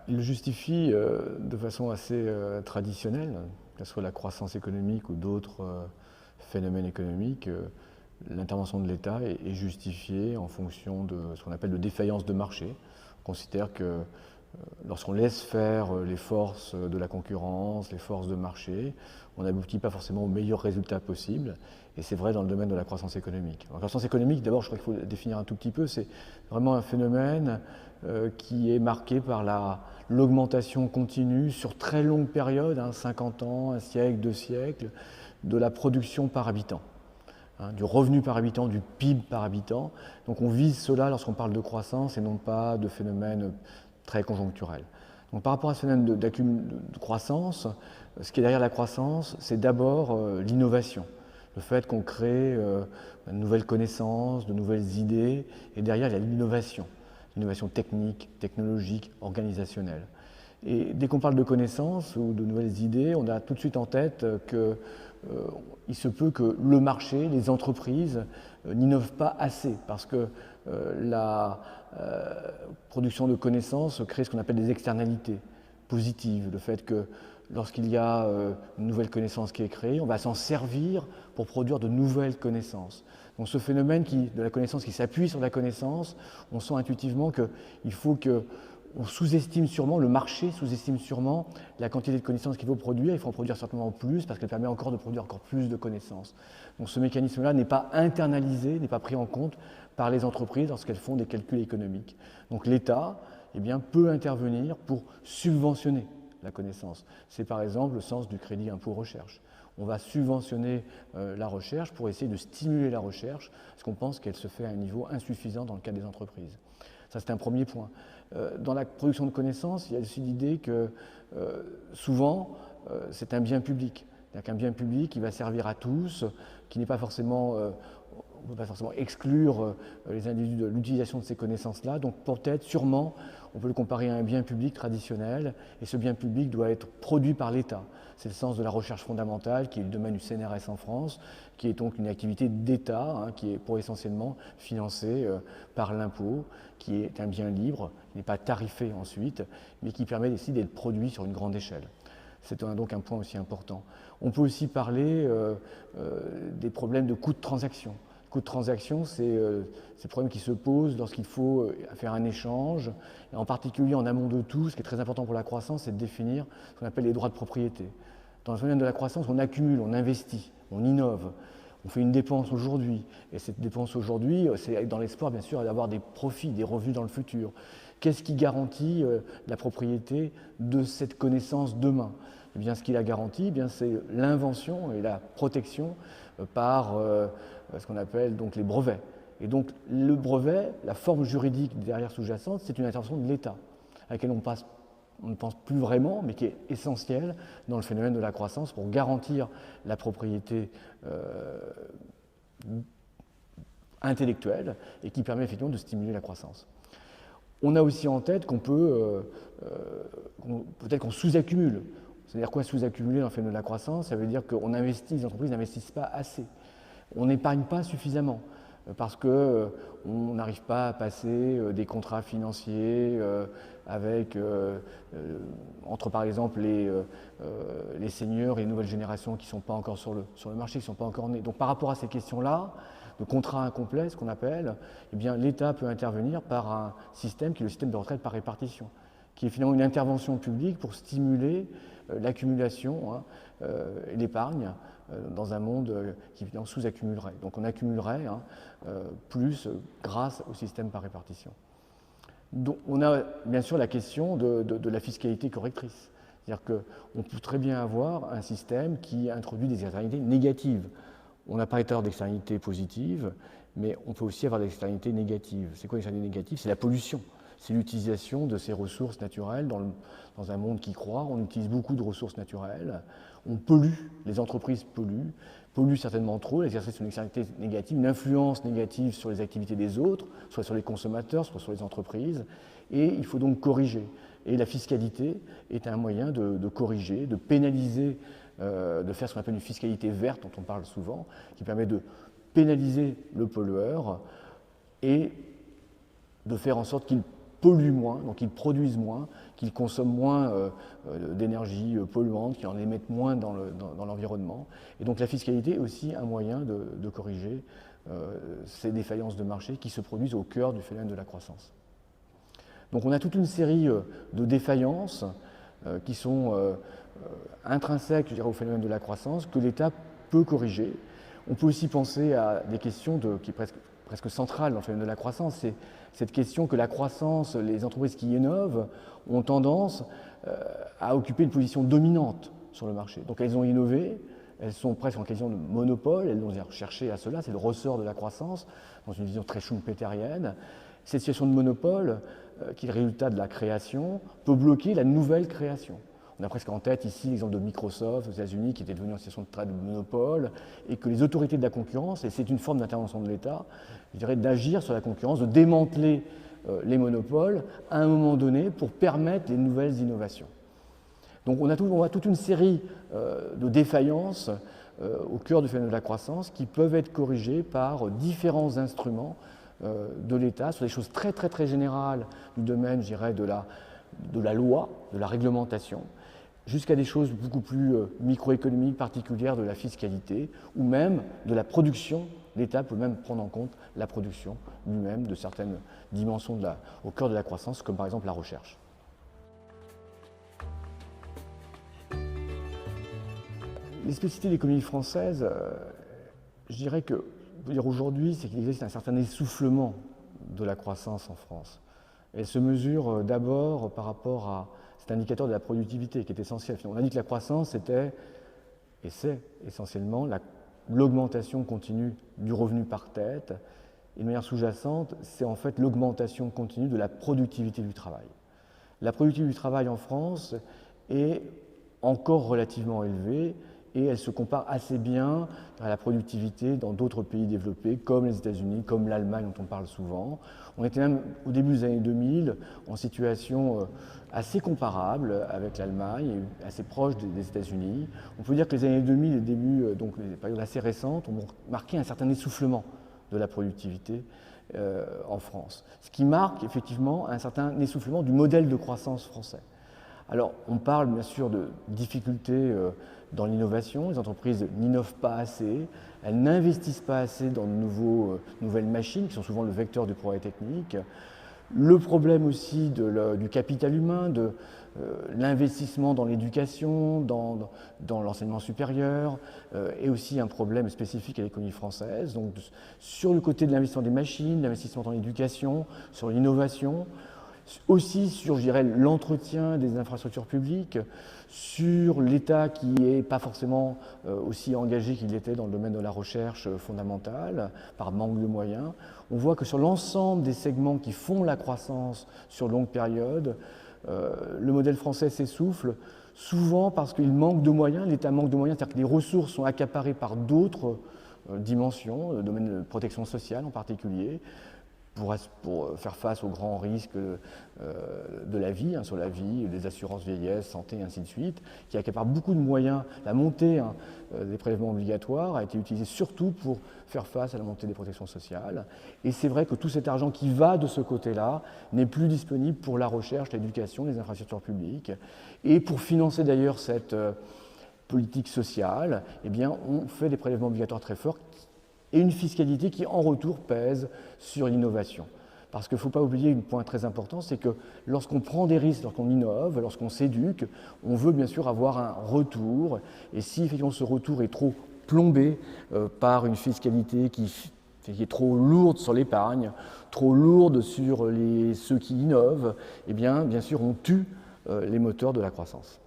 Il le justifie de façon assez traditionnelle, que ce soit la croissance économique ou d'autres phénomènes économiques. L'intervention de l'État est justifiée en fonction de ce qu'on appelle de défaillance de marché. On considère que lorsqu'on laisse faire les forces de la concurrence, les forces de marché, on n'aboutit pas forcément aux meilleurs résultats possibles. Et c'est vrai dans le domaine de la croissance économique. La croissance économique, d'abord, je crois qu'il faut la définir un tout petit peu, c'est vraiment un phénomène qui est marqué par l'augmentation continue sur très longue période, 50 ans, un siècle, 2 siècles, de la production par habitant. Du revenu par habitant, du PIB par habitant. Donc on vise cela lorsqu'on parle de croissance et non pas de phénomène très conjoncturel. Donc par rapport à ce phénomène de croissance, ce qui est derrière la croissance, c'est d'abord l'innovation. Le fait qu'on crée de nouvelles connaissances, de nouvelles idées, et derrière il y a l'innovation technique, technologique, organisationnelle. Et dès qu'on parle de connaissances ou de nouvelles idées, on a tout de suite en tête qu'il se peut que le marché, les entreprises n'innovent pas assez parce que la production de connaissances crée ce qu'on appelle des externalités positives. Le fait que lorsqu'il y a une nouvelle connaissance qui est créée, on va s'en servir pour produire de nouvelles connaissances. Donc ce phénomène de la connaissance qui s'appuie sur la connaissance, on sent intuitivement qu'il faut qu'on sous-estime sûrement, le marché sous-estime sûrement la quantité de connaissances qu'il faut produire. Il faut en produire certainement plus parce qu'elle permet encore de produire encore plus de connaissances. Donc ce mécanisme-là n'est pas internalisé, n'est pas pris en compte par les entreprises lorsqu'elles font des calculs économiques. Donc l'État peut intervenir pour subventionner la connaissance. C'est par exemple le sens du crédit impôt recherche. On va subventionner la recherche pour essayer de stimuler la recherche, parce qu'on pense qu'elle se fait à un niveau insuffisant dans le cas des entreprises. Ça, c'est un premier point. Dans la production de connaissances, il y a aussi l'idée que souvent, c'est un bien public. C'est-à-dire qu'un bien public qui va servir à tous, qui n'est pas forcément... on ne peut pas forcément exclure les individus de l'utilisation de ces connaissances-là. Donc peut-être, sûrement, on peut le comparer à un bien public traditionnel, et ce bien public doit être produit par l'État. C'est le sens de la recherche fondamentale, qui est le domaine du CNRS en France, qui est donc une activité d'État, qui est pour essentiellement financée par l'impôt, qui est un bien libre, qui n'est pas tarifé ensuite, mais qui permet aussi d'être produit sur une grande échelle. C'est donc un point aussi important. On peut aussi parler des problèmes de coûts de transaction. Le coût de transaction, c'est le problème qui se pose lorsqu'il faut faire un échange. Et en particulier en amont de tout, ce qui est très important pour la croissance, c'est de définir ce qu'on appelle les droits de propriété. Dans le domaine de la croissance, on accumule, on investit, on innove, on fait une dépense aujourd'hui. Et cette dépense aujourd'hui, c'est dans l'espoir, bien sûr, d'avoir des profits, des revenus dans le futur. Qu'est-ce qui garantit la propriété de cette connaissance demain ? Eh bien, ce qui la garantit, c'est l'invention et la protection par ce qu'on appelle donc les brevets. Et donc le brevet, la forme juridique derrière sous-jacente, c'est une intervention de l'État, à laquelle on ne pense plus vraiment, mais qui est essentielle dans le phénomène de la croissance pour garantir la propriété intellectuelle et qui permet effectivement de stimuler la croissance. On a aussi en tête qu'on peut-être qu'on sous-accumule. C'est-à-dire quoi sous-accumuler dans le phénomène de la croissance ? Ça veut dire qu'on investit, les entreprises n'investissent pas assez. On n'épargne pas suffisamment parce qu'on n'arrive pas à passer des contrats financiers entre par exemple les seniors et les nouvelles générations qui ne sont pas encore sur le marché, qui ne sont pas encore nés. Donc par rapport à ces questions-là, de contrats incomplets, ce qu'on appelle, l'État peut intervenir par un système qui est le système de retraite par répartition, qui est finalement une intervention publique pour stimuler l'accumulation et l'épargne dans un monde qui sous-accumulerait. Donc on accumulerait plus grâce au système par répartition. Donc on a bien sûr la question de la fiscalité correctrice. C'est-à-dire qu'on peut très bien avoir un système qui introduit des externalités négatives. On a parlé tout à l'heure d'externalités positives, mais on peut aussi avoir des externalités négatives. C'est quoi l'externalité négative ? C'est la pollution. C'est l'utilisation de ces ressources naturelles dans un monde qui croît. On utilise beaucoup de ressources naturelles. On pollue, les entreprises polluent certainement trop. L'exercice d'une externalité négative, une influence négative sur les activités des autres, soit sur les consommateurs, soit sur les entreprises. Et il faut donc corriger. Et la fiscalité est un moyen de corriger, de pénaliser, de faire ce qu'on appelle une fiscalité verte, dont on parle souvent, qui permet de pénaliser le pollueur et de faire en sorte qu'il polluent moins, donc qu'ils produisent moins, qu'ils consomment moins d'énergie polluante, qu'ils en émettent moins dans l'environnement. Et donc la fiscalité est aussi un moyen de corriger ces défaillances de marché qui se produisent au cœur du phénomène de la croissance. Donc on a toute une série de défaillances qui sont intrinsèques, je dirais, au phénomène de la croissance que l'État peut corriger. On peut aussi penser à des questions qui est presque centrales dans le phénomène de la croissance. C'est cette question que la croissance, les entreprises qui innovent ont tendance à occuper une position dominante sur le marché. Donc elles ont innové, elles sont presque en question de monopole, elles vont chercher à cela, c'est le ressort de la croissance, dans une vision très schumpeterienne. Cette situation de monopole, qui est le résultat de la création, peut bloquer la nouvelle création. On a presque en tête ici l'exemple de Microsoft aux États-Unis qui était devenu en situation de monopole et que les autorités de la concurrence, et c'est une forme d'intervention de l'État, je dirais d'agir sur la concurrence, de démanteler les monopoles à un moment donné pour permettre les nouvelles innovations. Donc on a toute une série de défaillances au cœur du phénomène de la croissance qui peuvent être corrigées par différents instruments de l'État sur des choses très très très générales du domaine, je dirais, de la loi, de la réglementation, jusqu'à des choses beaucoup plus microéconomiques, particulières de la fiscalité, ou même de la production. L'État peut même prendre en compte la production lui-même de certaines dimensions au cœur de la croissance, comme par exemple la recherche. Les spécificités de l'économie française, je dirais que, aujourd'hui, c'est qu'il existe un certain essoufflement de la croissance en France. Elle se mesure d'abord par rapport à cet indicateur de la productivité qui est essentiel. On a dit que la croissance était, et c'est essentiellement, l'augmentation continue du revenu par tête. Et de manière sous-jacente, c'est en fait l'augmentation continue de la productivité du travail. La productivité du travail en France est encore relativement élevée et elle se compare assez bien à la productivité dans d'autres pays développés comme les États-Unis, comme l'Allemagne dont on parle souvent. On était même au début des années 2000 en situation assez comparable avec l'Allemagne, assez proche des États-Unis. On peut dire que les années 2000 et début, donc les périodes assez récentes, ont marqué un certain essoufflement de la productivité en France. Ce qui marque effectivement un certain essoufflement du modèle de croissance français. Alors, on parle bien sûr de difficultés dans l'innovation. Les entreprises n'innovent pas assez, elles n'investissent pas assez dans de nouvelles machines qui sont souvent le vecteur du progrès technique. Le problème aussi du capital humain, de l'investissement dans l'éducation, dans l'enseignement supérieur, est aussi un problème spécifique à l'économie française. Donc, sur le côté de l'investissement des machines, l'investissement dans l'éducation, sur l'innovation, aussi sur, je dirais, l'entretien des infrastructures publiques, sur l'État qui n'est pas forcément aussi engagé qu'il l'était dans le domaine de la recherche fondamentale, par manque de moyens. On voit que sur l'ensemble des segments qui font la croissance sur longue période, le modèle français s'essouffle, souvent parce qu'il manque de moyens, l'État manque de moyens, c'est-à-dire que les ressources sont accaparées par d'autres dimensions, le domaine de la protection sociale en particulier, pour faire face aux grands risques de la vie, sur la vie, des assurances vieillesse, santé, et ainsi de suite, qui accapare beaucoup de moyens. La montée des prélèvements obligatoires a été utilisée surtout pour faire face à la montée des protections sociales. Et c'est vrai que tout cet argent qui va de ce côté-là n'est plus disponible pour la recherche, l'éducation, les infrastructures publiques. Et pour financer d'ailleurs cette politique sociale, eh bien, on fait des prélèvements obligatoires très forts et une fiscalité qui, en retour, pèse sur l'innovation. Parce qu'il ne faut pas oublier un point très important, c'est que lorsqu'on prend des risques, lorsqu'on innove, lorsqu'on s'éduque, on veut bien sûr avoir un retour. Et si effectivement ce retour est trop plombé par une fiscalité qui est trop lourde sur l'épargne, trop lourde sur ceux qui innovent, eh bien sûr on tue les moteurs de la croissance.